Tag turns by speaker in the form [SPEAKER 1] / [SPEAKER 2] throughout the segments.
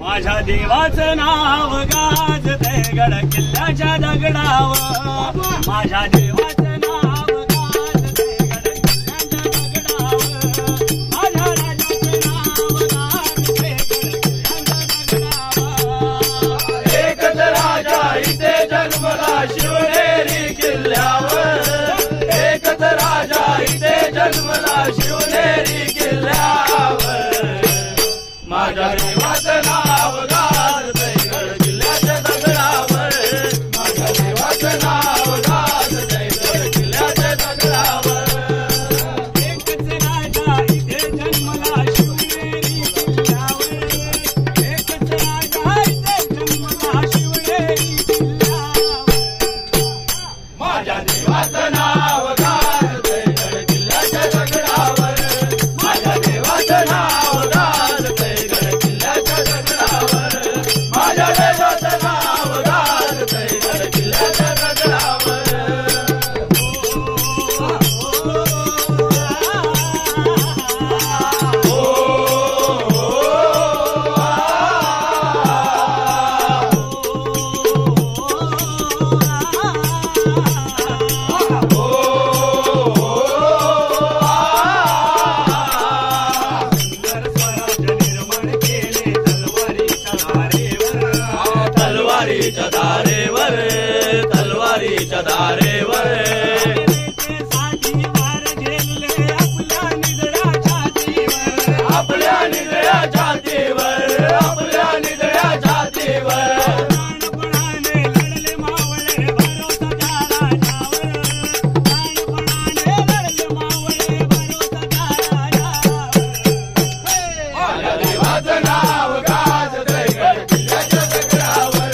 [SPEAKER 1] माझ्या देवाचं नाव गाजतंय गड किल्ल्याच्या दगडावर. माझ्या देवाचं नाव गाजतंय गड किल्ल्याच्या दगडावर. माझ्या राजाचं नाव गाजतंय गड किल्ल्याच्या दगडावर.
[SPEAKER 2] एकच राजा इथे जन्मला शिवनेरी किल्ल्यावर. एकच राजा इथे जन्मला शिवनेरी किल्ल्यावर. माझ्या देवाचं नाव गाजतंय गड किल्ल्याच्या दगडावर. माझ्या देवाचं नाव गाजतंय गड किल्ल्याच्या दगडावर.
[SPEAKER 1] एकच राजा इथे जन्मला शिवनेरी किल्ल्यावर. एकच राजा इथे जन्मला शिवनेरी किल्ल्यावर.
[SPEAKER 2] माझ्या देवाचं नाव गाजतंय गड किल्ल्याच्या दगडावर. माझ्या देवाचं नाव गाजतंय गड किल्ल्याच्या दगडावर. माझ्या देवाचं नाव गाजतंय गड किल्ल्याच्या दगडावर. तलवारीच्या धारेवर. तलवारीच्या धारेवर. आपल्या निजळ्या छातीवर. आपल्या निजळ्या छातीवर.
[SPEAKER 1] प्राणपणाने लढले मावळे भरोसा त्या राजावर. प्राणपणाने लढले मावळे भरोसा त्या राजावर.
[SPEAKER 2] माझ्या देवाचं नाव गाजतंय गड किल्ल्याच्या दगडावर.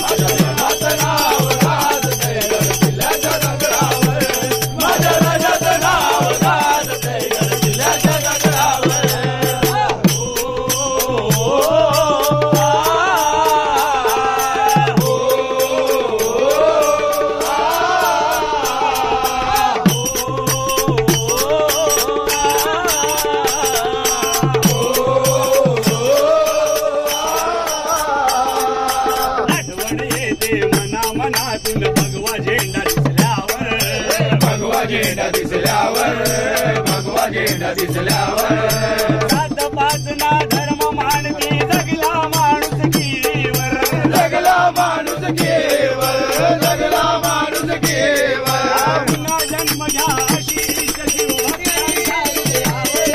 [SPEAKER 2] माझ्या देवाचं नाव गाजतंय गड किल्ल्याच्या दगडावर. माझ्या राजाचं नाव गाजतंय गड किल्ल्याच्या दगडावर.
[SPEAKER 1] आठवण येते मनातून भगवा झेंडा दिसल्यावर.
[SPEAKER 2] भगवा झेंडा दिसल्यावर. भगवा झेंडा दिसल्यावर.
[SPEAKER 1] जात पात ना धर्म मानवी जगला माणुसकीवर.
[SPEAKER 2] जगला माणूस केवर. जगला माणूस केवर.
[SPEAKER 1] पुन्हा जन्म घ्या अशी शिवभक्तांच्या हृदयावर.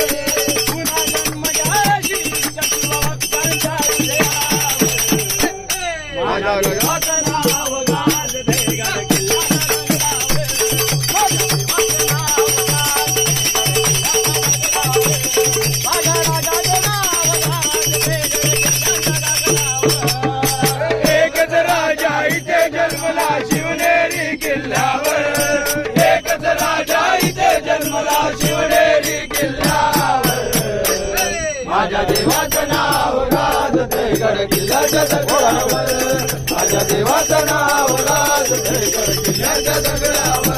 [SPEAKER 1] पुन्हा जन्म घ्या अशी शिवभक्तांच्या हृदयावर. माझ्या देवाचं नाव गाजतंय गड किल्ल्याच्या दगडावर. माझ्या देवाचं नाव गाजतंय गड किल्ल्याच्या दगडावर.
[SPEAKER 2] एकच राजा इथे जन्मला शिवनेरी किल्ल्यावर. एकच राजा इथे जन्मला शिवनेरी किल्ल्यावर. माझ्या देवाचं नाव गाजतंय गड किल्ल्याच्या दगडावर. माझ्या देवाचं नाव गाजतंय गड किल्ल्याच्या दगडावर.